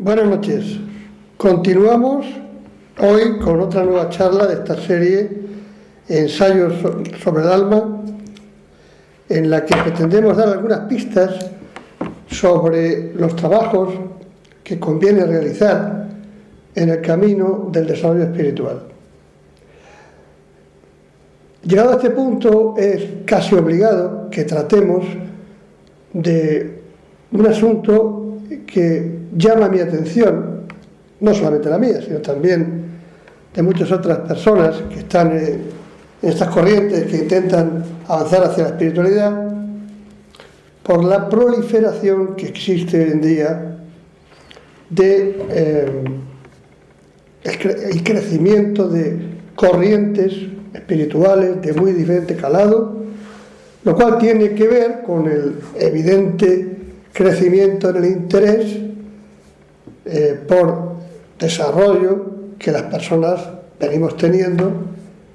Buenas noches. Continuamos hoy con otra nueva charla de esta serie Ensayos sobre el alma, en la que pretendemos dar algunas pistas sobre los trabajos que conviene realizar en el camino del desarrollo espiritual. Llegado a este punto, es casi obligado que tratemos de un asunto que llama mi atención, no solamente la mía, sino también de muchas otras personas que están en estas corrientes que intentan avanzar hacia la espiritualidad, por la proliferación que existe hoy en día de el crecimiento de corrientes espirituales de muy diferente calado, lo cual tiene que ver con el evidente crecimiento en el interés por desarrollo que las personas venimos teniendo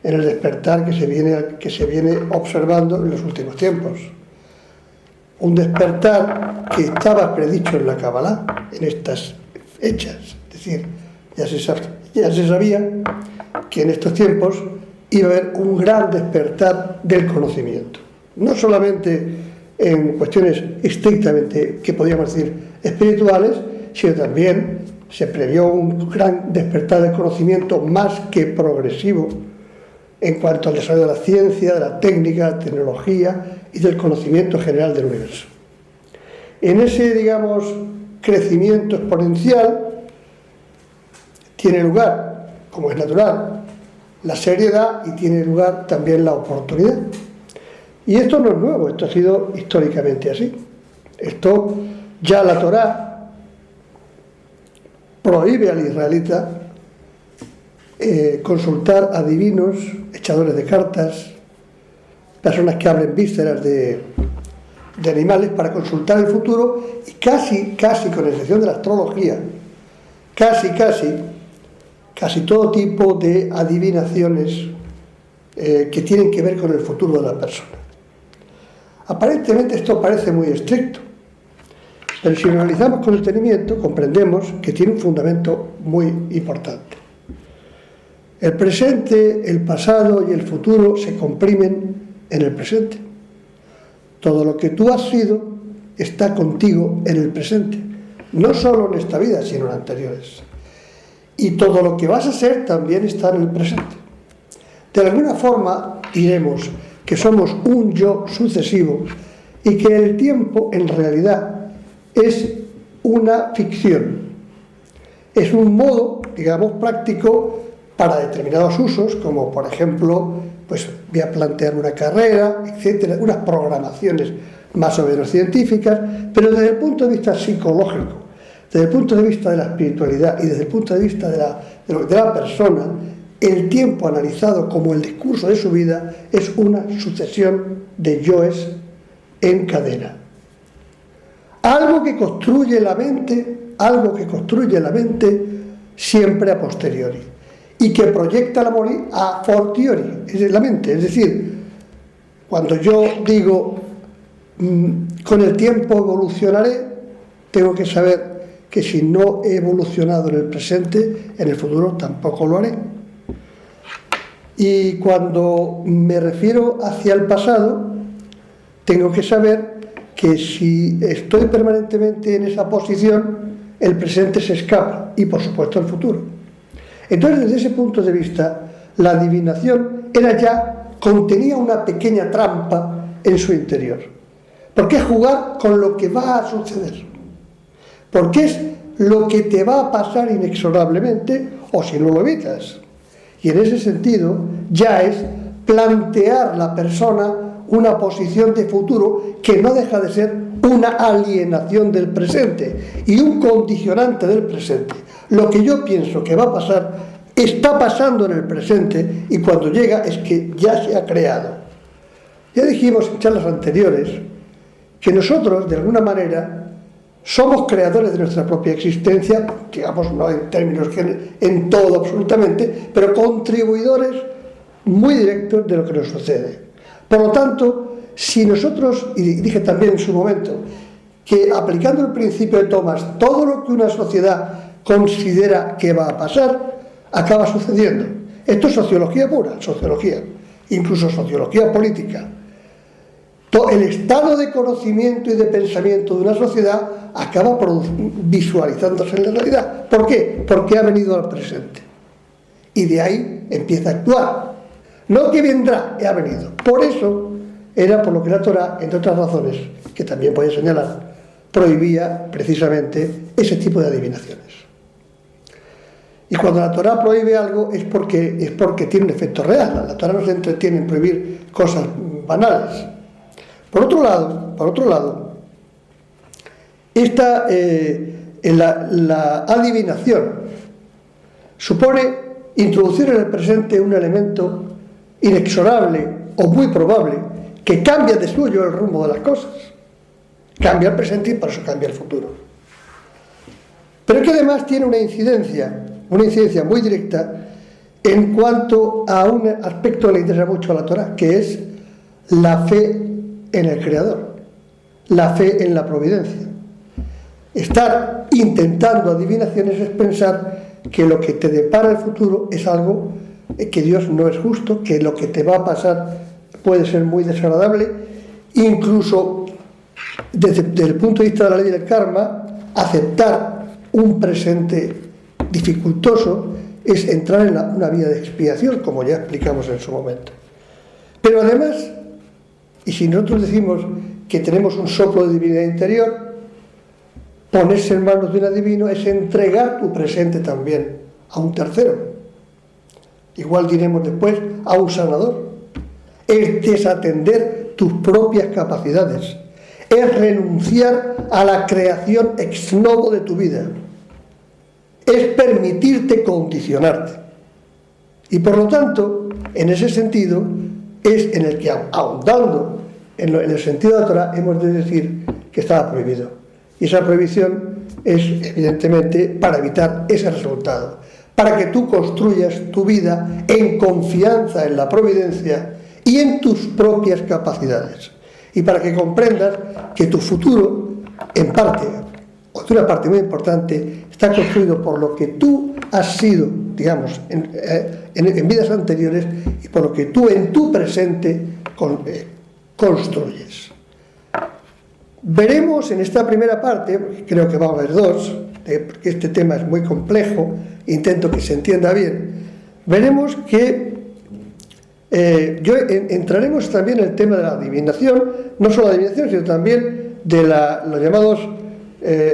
en el despertar que se viene observando en los últimos tiempos. Un despertar que estaba predicho en la Kabbalah, en estas fechas, es decir, ya se sabía que en estos tiempos iba a haber un gran despertar del conocimiento, no solamente en cuestiones estrictamente, que podríamos decir, espirituales, sino también se previó un gran despertar del conocimiento más que progresivo en cuanto al desarrollo de la ciencia, de la técnica, de la tecnología y del conocimiento general del universo. En ese, digamos, crecimiento exponencial tiene lugar, como es natural, la seriedad y tiene lugar también la oportunidad. Y esto no es nuevo, esto ha sido históricamente así. Esto ya la Torá prohíbe al israelita consultar a divinos, echadores de cartas, personas que abren vísceras de animales para consultar el futuro, y casi con excepción de la astrología, casi todo tipo de adivinaciones que tienen que ver con el futuro de la persona. Aparentemente esto parece muy estricto, pero si lo analizamos con detenimiento comprendemos que tiene un fundamento muy importante. El presente, el pasado y el futuro se comprimen en el presente. Todo lo que tú has sido está contigo en el presente, no solo en esta vida, sino en anteriores. Y todo lo que vas a ser también está en el presente. De alguna forma diremos que somos un yo sucesivo y que el tiempo en realidad es una ficción. Es un modo, digamos, práctico para determinados usos, como por ejemplo, pues voy a plantear una carrera, etcétera, unas programaciones más o menos científicas, pero desde el punto de vista psicológico, desde el punto de vista de la espiritualidad y desde el punto de vista de la persona, el tiempo analizado como el discurso de su vida es una sucesión de yoes en cadena. Algo que construye la mente siempre a posteriori y que proyecta la mente a fortiori, es la mente. Es decir, cuando yo digo con el tiempo evolucionaré, tengo que saber que si no he evolucionado en el presente, en el futuro tampoco lo haré. Y cuando me refiero hacia el pasado, tengo que saber que si estoy permanentemente en esa posición, el presente se escapa y por supuesto el futuro. Entonces, desde ese punto de vista, la adivinación contenía una pequeña trampa en su interior. Porque es jugar con lo que va a suceder. Porque es lo que te va a pasar inexorablemente o si no lo evitas. Y en ese sentido ya es plantear la persona una posición de futuro que no deja de ser una alienación del presente y un condicionante del presente. Lo que yo pienso que va a pasar está pasando en el presente y cuando llega es que ya se ha creado. Ya dijimos en charlas anteriores que nosotros, de alguna manera, somos creadores de nuestra propia existencia, digamos, no en términos en todo absolutamente, pero contribuidores muy directos de lo que nos sucede. Por lo tanto, si nosotros, y dije también en su momento, que aplicando el principio de Thomas, todo lo que una sociedad considera que va a pasar, acaba sucediendo. Esto es sociología pura, sociología, incluso sociología política. El estado de conocimiento y de pensamiento de una sociedad acaba visualizándose en la realidad. ¿Por qué? Porque ha venido al presente. Y de ahí empieza a actuar. No que vendrá, ha venido. Por eso era por lo que la Torá, entre otras razones, que también voy a señalar, prohibía precisamente ese tipo de adivinaciones. Y cuando la Torá prohíbe algo es porque tiene un efecto real. La Torá no se entretiene en prohibir cosas banales. Por otro lado, la adivinación supone introducir en el presente un elemento inexorable o muy probable que cambia de suyo el rumbo de las cosas. Cambia el presente y por eso cambia el futuro. Pero que además tiene una incidencia muy directa en cuanto a un aspecto que le interesa mucho a la Torá, que es la fe en el Creador, la fe en la providencia. Estar intentando adivinaciones es pensar que lo que te depara el futuro es algo que Dios no es justo, que lo que te va a pasar puede ser muy desagradable, incluso desde el punto de vista de la ley del karma, aceptar un presente dificultoso es entrar en una vía de expiación, como ya explicamos en su momento. Pero además, y si nosotros decimos que tenemos un soplo de divinidad interior, ponerse en manos de un adivino es entregar tu presente también a un tercero. Igual diremos después a un sanador. Es desatender tus propias capacidades. Es renunciar a la creación ex novo de tu vida. Es permitirte condicionarte. Y por lo tanto, en ese sentido, es en el que, ahondando en el sentido de la Torá, hemos de decir que estaba prohibido. Y esa prohibición es, evidentemente, para evitar ese resultado, para que tú construyas tu vida en confianza en la providencia y en tus propias capacidades, y para que comprendas que tu futuro, en parte, o de una parte muy importante, está construido por lo que tú has sido, digamos, en vidas anteriores, y por lo que tú en tu presente construyes. Veremos en esta primera parte, porque creo que va a haber dos, porque este tema es muy complejo, intento que se entienda bien, veremos que entraremos también en el tema de la adivinación, no solo la adivinación, sino también de los llamados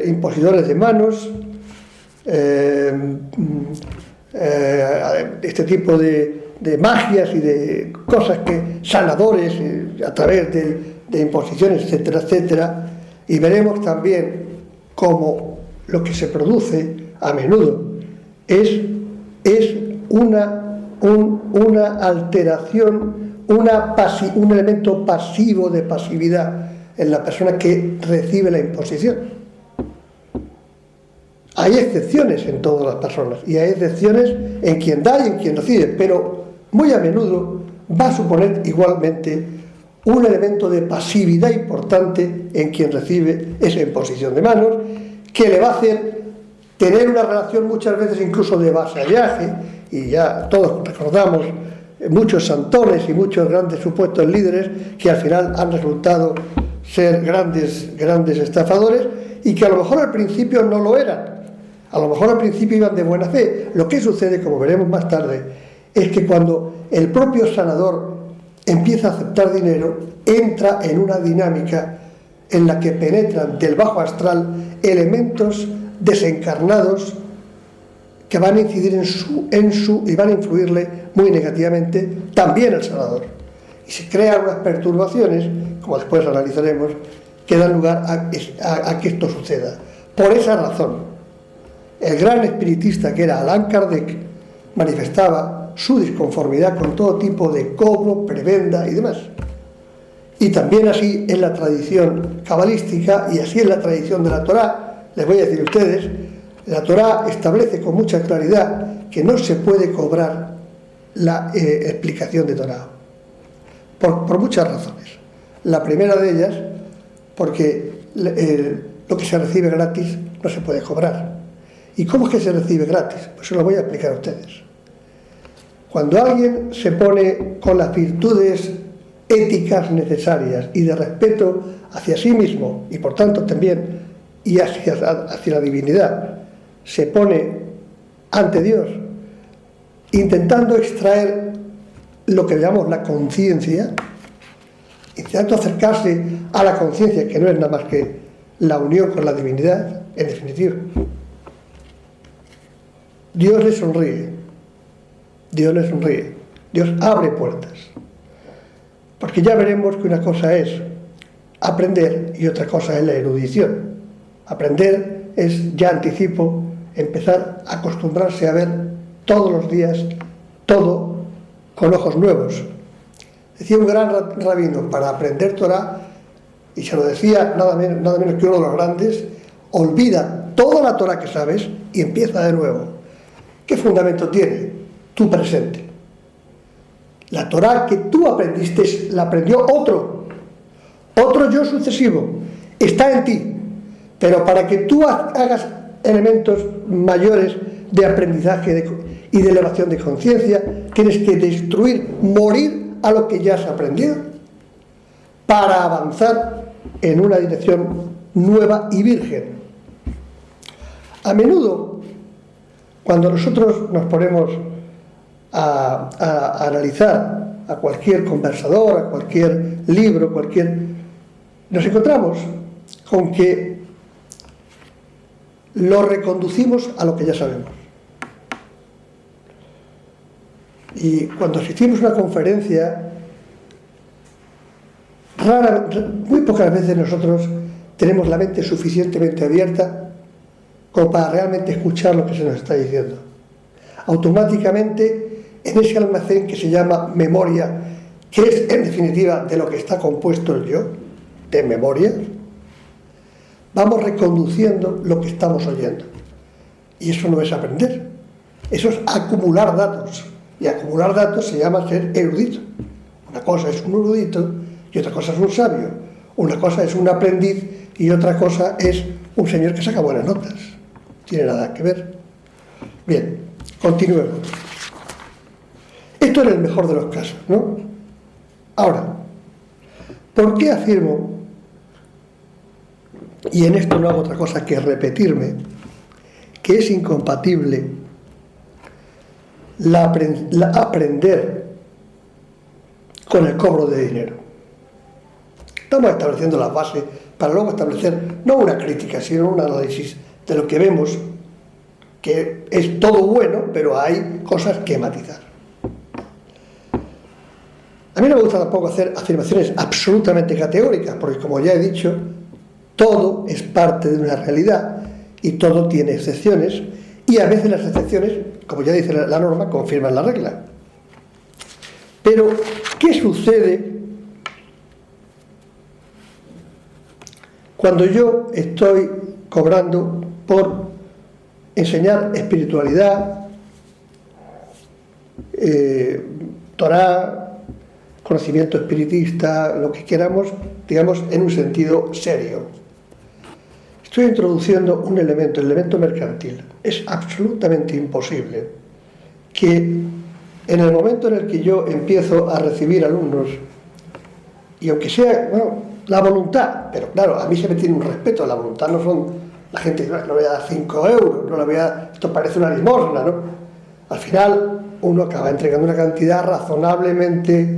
impositores de manos, este tipo de magias y de cosas sanadores a través de imposiciones, etcétera, etcétera. Y veremos también cómo lo que se produce a menudo es una alteración, un elemento pasivo de pasividad en la persona que recibe la imposición. Hay excepciones en todas las personas y hay excepciones en quien da y en quien recibe, pero muy a menudo va a suponer igualmente un elemento de pasividad importante en quien recibe esa imposición de manos, que le va a hacer tener una relación muchas veces incluso de vasallaje, y ya todos recordamos muchos santones y muchos grandes supuestos líderes que al final han resultado ser grandes estafadores, y que a lo mejor al principio no lo eran, a lo mejor al principio iban de buena fe. Lo que sucede, como veremos más tarde, es que cuando el propio sanador empieza a aceptar dinero, entra en una dinámica en la que penetran del bajo astral elementos desencarnados que van a incidir y van a influirle muy negativamente también al sanador. Y se crean unas perturbaciones, como después analizaremos, que dan lugar a que esto suceda. Por esa razón, el gran espiritista que era Allan Kardec manifestaba su disconformidad con todo tipo de cobro, prebenda y demás. Y también así en la tradición cabalística y así en la tradición de la Torá. Les voy a decir a ustedes, la Torá establece con mucha claridad que no se puede cobrar la explicación de Torá por muchas razones. La primera de ellas, porque lo que se recibe gratis no se puede cobrar. ¿Y cómo es que se recibe gratis? Pues se lo voy a explicar a ustedes. Cuando alguien se pone con las virtudes éticas necesarias y de respeto hacia sí mismo y por tanto también y hacia la divinidad, se pone ante Dios intentando extraer lo que llamamos la conciencia, intentando acercarse a la conciencia, que no es nada más que la unión con la divinidad, en definitiva. Dios le sonríe, Dios le sonríe, Dios abre puertas. Porque ya veremos que una cosa es aprender y otra cosa es la erudición. Aprender es, ya anticipo, empezar a acostumbrarse a ver todos los días todo con ojos nuevos. Decía un gran rabino, para aprender Torah, y se lo decía nada menos que uno de los grandes, olvida toda la Torah que sabes y empieza de nuevo. ¿Qué fundamento tiene? Tu presente. La Torah que tú aprendiste la aprendió otro yo sucesivo, está en ti, pero para que tú hagas elementos mayores de aprendizaje y de elevación de conciencia, tienes que destruir, morir a lo que ya has aprendido para avanzar en una dirección nueva y virgen. A menudo, cuando nosotros nos ponemos a analizar a cualquier conversador, a cualquier libro, nos encontramos con que lo reconducimos a lo que ya sabemos. Y cuando asistimos a una conferencia, muy pocas veces nosotros tenemos la mente suficientemente abierta como para realmente escuchar lo que se nos está diciendo. Automáticamente, en ese almacén que se llama memoria, que es en definitiva de lo que está compuesto el yo, de memoria, vamos reconduciendo lo que estamos oyendo. Y eso no es aprender, eso es acumular datos. Y acumular datos se llama ser erudito. Una cosa es un erudito y otra cosa es un sabio. Una cosa es un aprendiz y otra cosa es un señor que saca buenas notas. No tiene nada que ver. Bien, continuemos. Esto era el mejor de los casos, ¿no? Ahora, ¿por qué afirmo, y en esto no hago otra cosa que repetirme, que es incompatible aprender con el cobro de dinero? Estamos estableciendo las bases para luego establecer no una crítica, sino un análisis de lo que vemos, que es todo bueno, pero hay cosas que matizar. A mí no me gusta tampoco hacer afirmaciones absolutamente categóricas, porque como ya he dicho, todo es parte de una realidad y todo tiene excepciones, y a veces las excepciones, como ya dice la norma, confirman la regla. Pero, ¿qué sucede cuando yo estoy cobrando por enseñar espiritualidad, Torah, conocimiento espiritista, lo que queramos, digamos, en un sentido serio? Estoy introduciendo un elemento, el elemento mercantil. Es absolutamente imposible que en el momento en el que yo empiezo a recibir alumnos, y aunque sea, bueno, la voluntad, pero claro, a mí se me tiene un respeto, la voluntad no son, la gente dice, no voy a dar 5 euros, no le voy a dar, esto parece una limosna, ¿no? Al final uno acaba entregando una cantidad razonablemente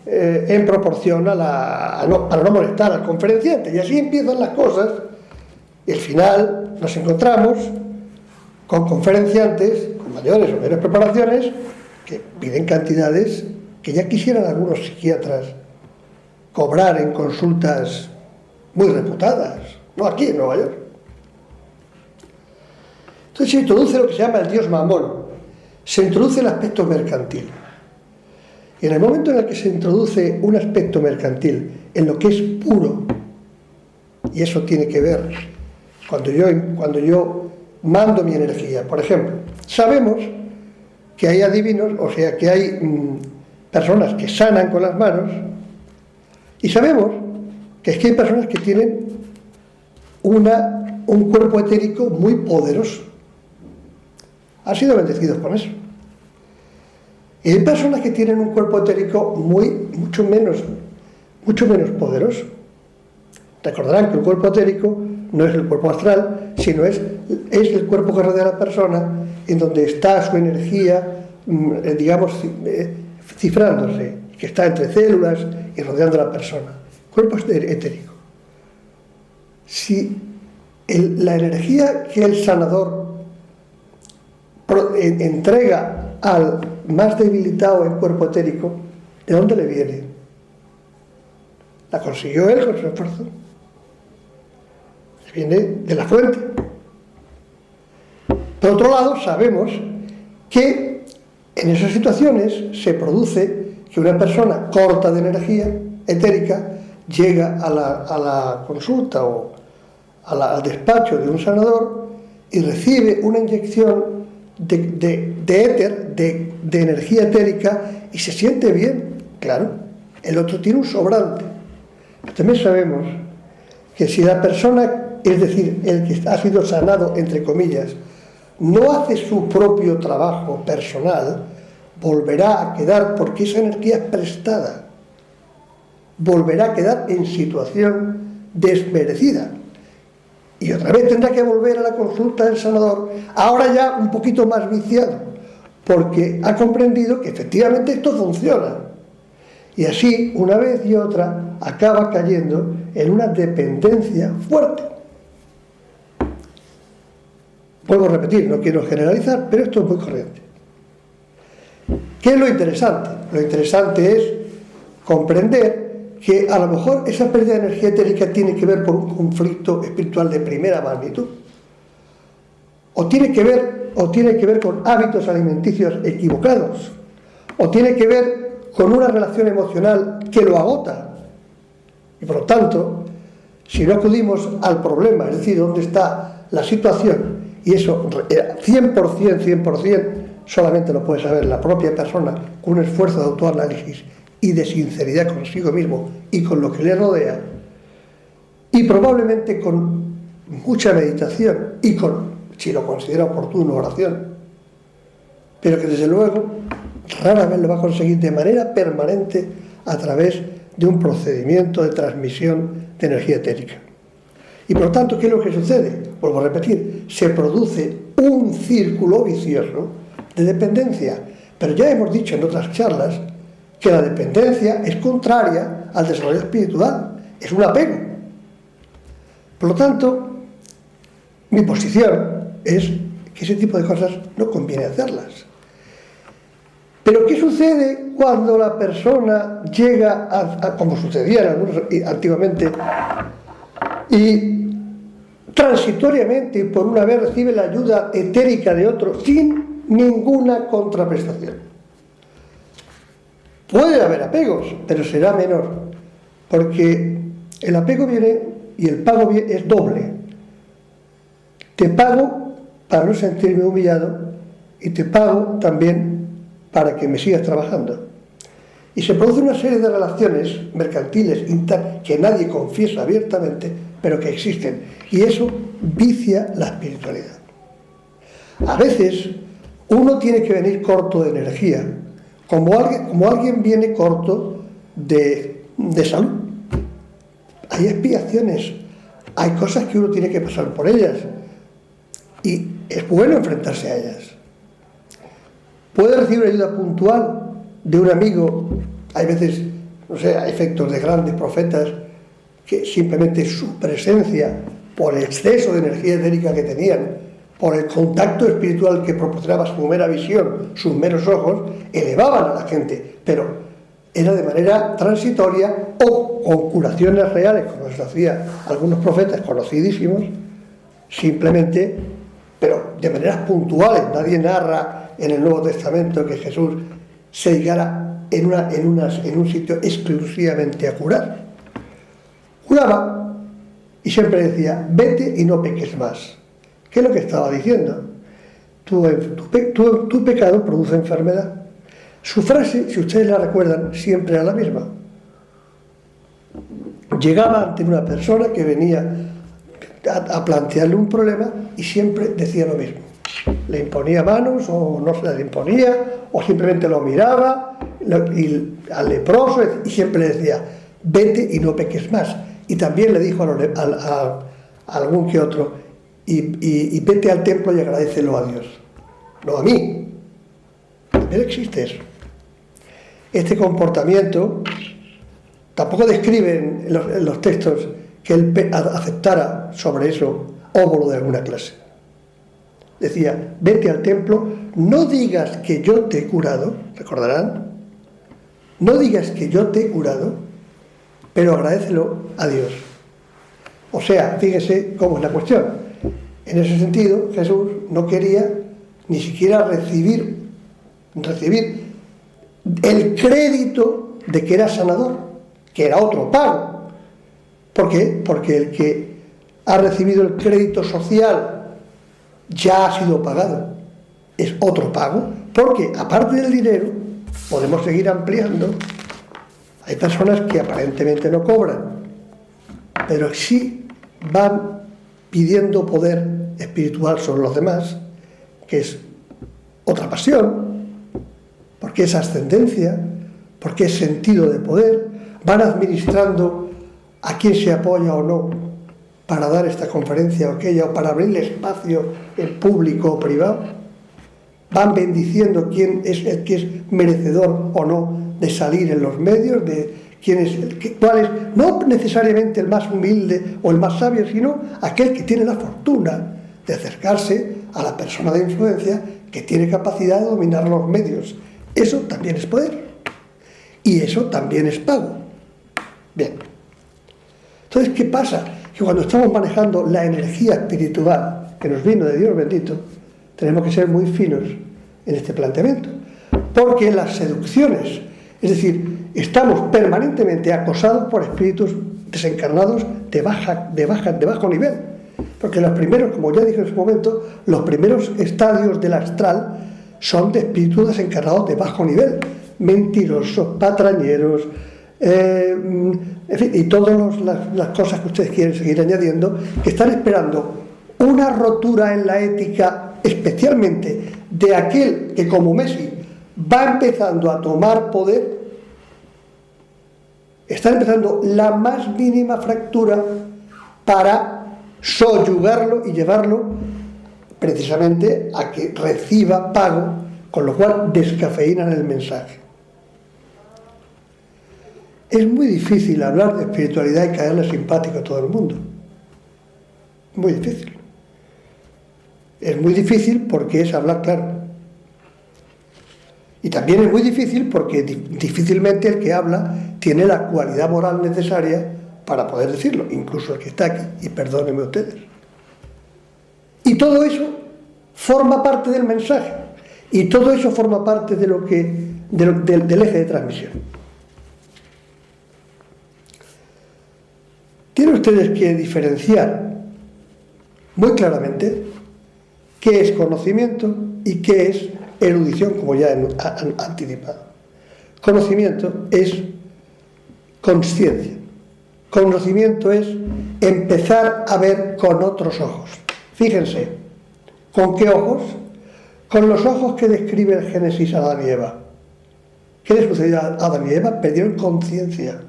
en proporción para no molestar al conferenciante, y así empiezan las cosas, y al final nos encontramos con conferenciantes con mayores o menores preparaciones que piden cantidades que ya quisieran algunos psiquiatras cobrar en consultas muy reputadas, no aquí en Nueva York. Entonces se introduce lo que se llama el dios Mamón, se introduce el aspecto mercantil. Y en el momento en el que se introduce un aspecto mercantil en lo que es puro, y eso tiene que ver cuando yo mando mi energía, por ejemplo, sabemos que hay adivinos, o sea, que hay personas que sanan con las manos, y sabemos que es que hay personas que tienen un cuerpo etérico muy poderoso. Han sido bendecidos con eso. Y hay personas que tienen un cuerpo etérico mucho menos poderoso. Recordarán que el cuerpo etérico no es el cuerpo astral, sino es el cuerpo que rodea a la persona, en donde está su energía, digamos, cifrándose, que está entre células y rodeando a la persona. Cuerpo etérico. Si la energía que el sanador entrega al más debilitado en cuerpo etérico, ¿de dónde le viene? La consiguió él con su esfuerzo. Viene de la fuente. Por otro lado, sabemos que en esas situaciones se produce que una persona corta de energía etérica llega a la consulta o al despacho de un sanador y recibe una inyección de éter, de energía etérica, y se siente bien. Claro, el otro tiene un sobrante. Pero también sabemos que si la persona, es decir, el que ha sido sanado, entre comillas, no hace su propio trabajo personal, volverá a quedar, porque esa energía es prestada, volverá a quedar en situación desmerecida. Y otra vez tendrá que volver a la consulta del sanador, ahora ya un poquito más viciado, porque ha comprendido que efectivamente esto funciona. Y así, una vez y otra, acaba cayendo en una dependencia fuerte. Vuelvo a repetir, no quiero generalizar, pero esto es muy corriente. ¿Qué es lo interesante? Lo interesante es comprender que a lo mejor esa pérdida de energía etérica tiene que ver con un conflicto espiritual de primera magnitud, o tiene que ver con hábitos alimenticios equivocados, o tiene que ver con una relación emocional que lo agota. Y por lo tanto, si no acudimos al problema, es decir, dónde está la situación, y eso 100%, solamente lo puede saber la propia persona con un esfuerzo de autoanálisis y de sinceridad consigo mismo y con lo que le rodea, y probablemente con mucha meditación y con, si lo considera oportuno, oración, pero que desde luego rara vez lo va a conseguir de manera permanente a través de un procedimiento de transmisión de energía etérica. Y por lo tanto, ¿qué es lo que sucede? Vuelvo a repetir, se produce un círculo vicioso de dependencia. Pero ya hemos dicho en otras charlas que la dependencia es contraria al desarrollo espiritual, es un apego. Por lo tanto, mi posición es que ese tipo de cosas no conviene hacerlas. Pero ¿qué sucede cuando la persona llega como sucedía en algunos antiguamente, y transitoriamente por una vez recibe la ayuda etérica de otro sin ninguna contraprestación? Puede haber apegos, pero será menor, porque el apego viene y el pago es doble. Te pago para no sentirme humillado y te pago también para que me sigas trabajando. Y se produce una serie de relaciones mercantiles que nadie confiesa abiertamente, pero que existen, y eso vicia la espiritualidad. A veces uno tiene que venir corto de energía, como alguien viene corto de salud. Hay expiaciones, hay cosas que uno tiene que pasar por ellas, y es bueno enfrentarse a ellas. Puede recibir ayuda puntual de un amigo. Hay veces, no sé, a efectos de grandes profetas, que simplemente su presencia, por el exceso de energía etérica que tenían, por el contacto espiritual que proporcionaba su mera visión, sus meros ojos, elevaban a la gente, pero era de manera transitoria o con curaciones reales, como se hacía algunos profetas conocidísimos, simplemente, pero de maneras puntuales. Nadie narra en el Nuevo Testamento que Jesús se llegara en un sitio exclusivamente a curar. Curaba y siempre decía: vete y no peques más. ¿Qué es lo que estaba diciendo? Tu pecado produce enfermedad. Su frase, si ustedes la recuerdan, siempre era la misma. Llegaba ante una persona que venía a plantearle un problema y siempre decía lo mismo. Le imponía manos o no se las imponía o simplemente lo miraba y al leproso y siempre le decía: vete y no peques más. Y también le dijo a algún que otro: y vete al templo y agradécelo a Dios, no a mí. También existe eso. Este comportamiento tampoco describen en los textos que él aceptara sobre eso óvulo de alguna clase. Decía: vete al templo, no digas que yo te he curado, recordarán, no digas que yo te he curado, pero agradécelo a Dios. O sea, fíjese cómo es la cuestión. En ese sentido, Jesús no quería ni siquiera recibir el crédito de que era sanador, que era otro pago. ¿Por qué? Porque el que ha recibido el crédito social ya ha sido pagado. Es otro pago, porque aparte del dinero podemos seguir ampliando. Hay personas que aparentemente no cobran, pero sí van pidiendo poder espiritual sobre los demás, que es otra pasión, porque es ascendencia, porque es sentido de poder. Van administrando a quién se apoya o no para dar esta conferencia o aquella, o para abrirle espacio en público o privado. Van bendiciendo quién es el que es merecedor o no de salir en los medios, de quién es cuál es, no necesariamente el más humilde o el más sabio, sino aquel que tiene la fortuna de acercarse a la persona de influencia que tiene capacidad de dominar los medios. Eso también es poder. Y eso también es pago. Bien. Entonces, ¿qué pasa? Que cuando estamos manejando la energía espiritual que nos vino de Dios bendito, tenemos que ser muy finos en este planteamiento. Porque las seducciones, es decir, estamos permanentemente acosados por espíritus desencarnados de bajo nivel. Porque los primeros, como ya dije en su momento, los primeros estadios del astral son de espíritus desencarnados de bajo nivel. Mentirosos, patrañeros, en fin, y todas las cosas que ustedes quieren seguir añadiendo, que están esperando una rotura en la ética, especialmente de aquel que, como Messi, va empezando a tomar poder. Está empezando la más mínima fractura para soyugarlo y llevarlo precisamente a que reciba pago, con lo cual descafeinan el mensaje. Es muy difícil hablar de espiritualidad y caerle simpático a todo el mundo. Muy difícil. Es muy difícil porque es hablar claro. Y también es muy difícil porque difícilmente el que habla tiene la cualidad moral necesaria para poder decirlo, incluso el que está aquí, y perdónenme ustedes. Y todo eso forma parte del mensaje, y todo eso forma parte de del eje de transmisión. Tienen ustedes que diferenciar muy claramente qué es conocimiento y qué es erudición, como ya he anticipado. Conocimiento es consciencia. Conocimiento es empezar a ver con otros ojos. Fíjense, ¿con qué ojos? Con los ojos que describe el Génesis a Adán y Eva. ¿Qué les sucedió a Adán y Eva? Perdieron conciencia.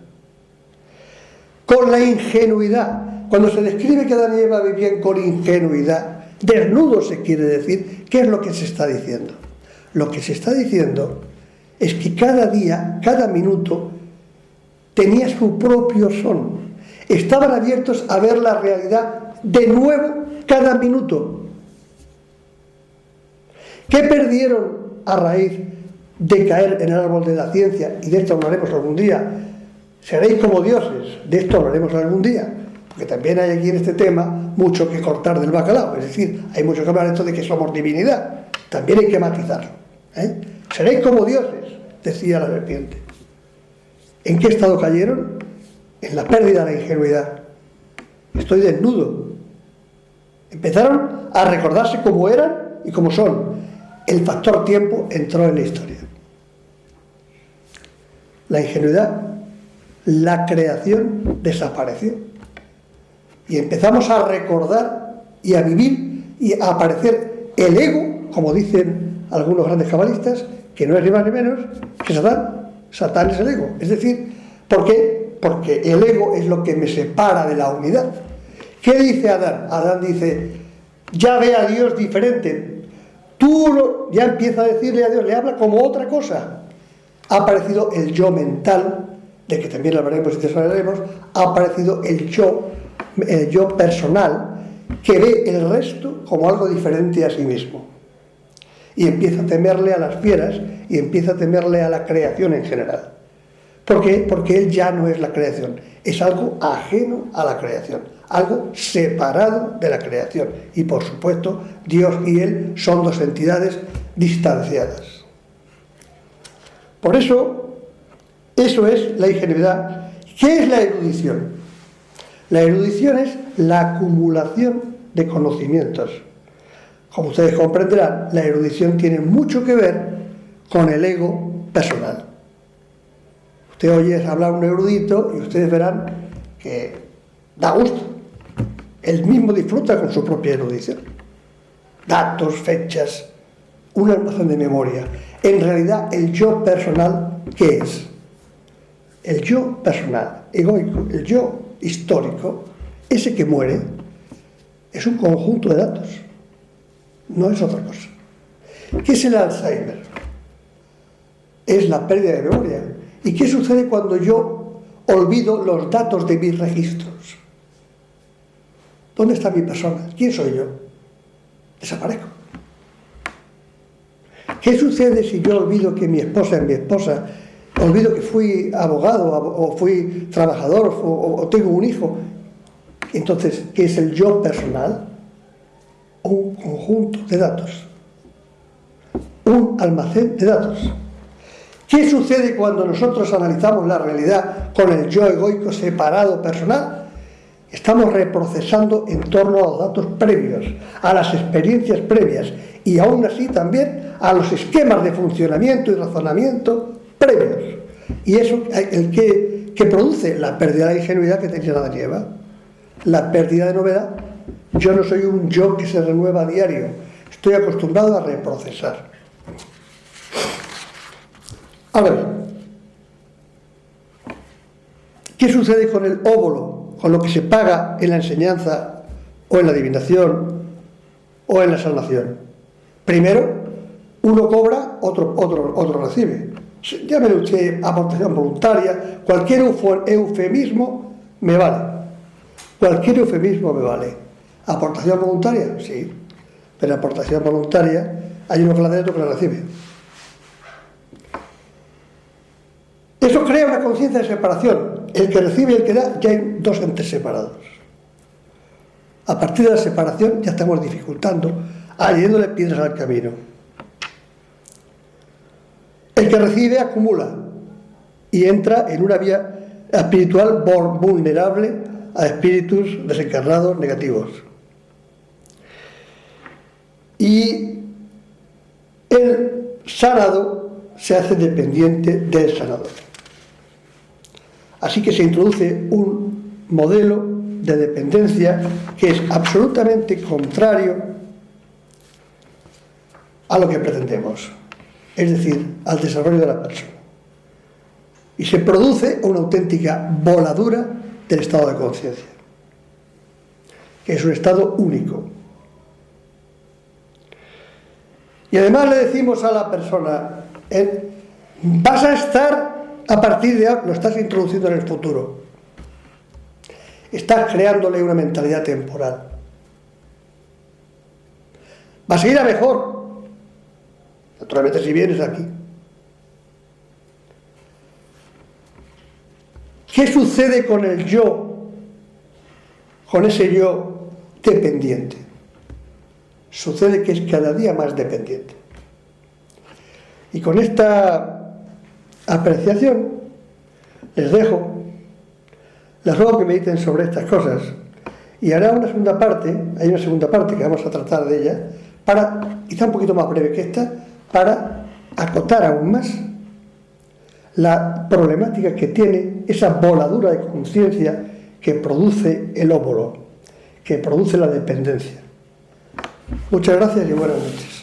Con la ingenuidad. Cuando se describe que Adán y Eva vivían con ingenuidad, desnudos se quiere decir, ¿qué es lo que se está diciendo? Lo que se está diciendo es que cada día, cada minuto, tenía su propio son. Estaban abiertos a ver la realidad de nuevo cada minuto. ¿Qué perdieron a raíz de caer en el árbol de la ciencia? Y de esto hablaremos algún día. Seréis como dioses, de esto hablaremos algún día, porque también hay aquí en este tema mucho que cortar del bacalao, es decir, hay mucho que hablar de esto de que somos divinidad, también hay que matizarlo. Seréis como dioses, decía la serpiente. ¿En qué estado cayeron? En la pérdida de la ingenuidad. Estoy desnudo. Empezaron a recordarse cómo eran y cómo son. El factor tiempo entró en la historia. La ingenuidad, la creación desapareció. y empezamos a recordar y a vivir y a aparecer el ego, como dicen algunos grandes cabalistas, que no es ni más ni menos que Satán. Satán es el ego. Es decir, ¿por qué? Porque el ego es lo que me separa de la unidad. ¿Qué dice Adán? Adán dice, ya ve a Dios diferente. Ya empieza a decirle a Dios, le habla como otra cosa. Ha aparecido el yo mental, de que también hablaremos y desarrollaremos, ha aparecido el yo personal, que ve el resto como algo diferente a sí mismo. Y empieza a temerle a las fieras y empieza a temerle a la creación en general. ¿Por qué? Porque él ya no es la creación, es algo ajeno a la creación, algo separado de la creación. Y por supuesto, Dios y él son dos entidades distanciadas. Por eso es la ingenuidad. ¿Qué es la erudición? La erudición es la acumulación de conocimientos. Como ustedes comprenderán, la erudición tiene mucho que ver con el ego personal. Usted oye hablar a un erudito y ustedes verán que da gusto. Él mismo disfruta con su propia erudición. Datos, fechas, un almacén de memoria. En realidad, el yo personal, ¿qué es? El yo personal, egoico, el yo histórico, ese que muere, es un conjunto de datos. No es otra cosa. ¿Qué es el Alzheimer? Es la pérdida de memoria. ¿Y qué sucede cuando yo olvido los datos de mis registros? ¿Dónde está mi persona? ¿Quién soy yo? Desaparezco. ¿Qué sucede si yo olvido que mi esposa es mi esposa? Olvido que fui abogado o fui trabajador o tengo un hijo. Entonces, ¿qué es el yo personal? Un conjunto de datos. Un almacén de datos. ¿Qué sucede cuando nosotros analizamos la realidad con el yo egoico separado personal? Estamos reprocesando en torno a los datos previos, a las experiencias previas y aún así también a los esquemas de funcionamiento y razonamiento previos. Y eso el que produce la pérdida de ingenuidad que tenía Adán y Eva, la pérdida de novedad. Yo no soy un yo que se renueva a diario, estoy acostumbrado a reprocesar. Ahora bien, ¿qué sucede con el óvulo, con lo que se paga en la enseñanza o en la adivinación o en la salvación? Primero, uno cobra, otro recibe. Llámele usted aportación voluntaria, cualquier eufemismo me vale. Cualquier eufemismo me vale. ¿Aportación voluntaria? Sí. Pero aportación voluntaria, hay uno que la da y otro que la recibe. Eso crea una conciencia de separación. El que recibe y el que da, ya hay dos entes separados. A partir de la separación ya estamos dificultando, añadiéndole piedras al camino. El que recibe acumula y entra en una vía espiritual vulnerable a espíritus desencarnados negativos. Y el sanado se hace dependiente del sanador. Así que se introduce un modelo de dependencia que es absolutamente contrario a lo que pretendemos, es decir, al desarrollo de la persona. Y se produce una auténtica voladura del estado de conciencia, que es un estado único. Y además le decimos a la persona, vas a estar a partir de ahora, lo estás introduciendo en el futuro. Estás creándole una mentalidad temporal. Vas a ir a mejor, naturalmente si vienes aquí. ¿Qué sucede con el yo? Con ese yo dependiente. Sucede que es cada día más dependiente. Y con esta apreciación les dejo, les ruego que mediten sobre estas cosas y hará una segunda parte, hay una segunda parte que vamos a tratar de ella, para, quizá un poquito más breve que esta, para acotar aún más la problemática que tiene esa voladura de conciencia que produce el óvulo. que produce la dependencia. Muchas gracias y buenas noches.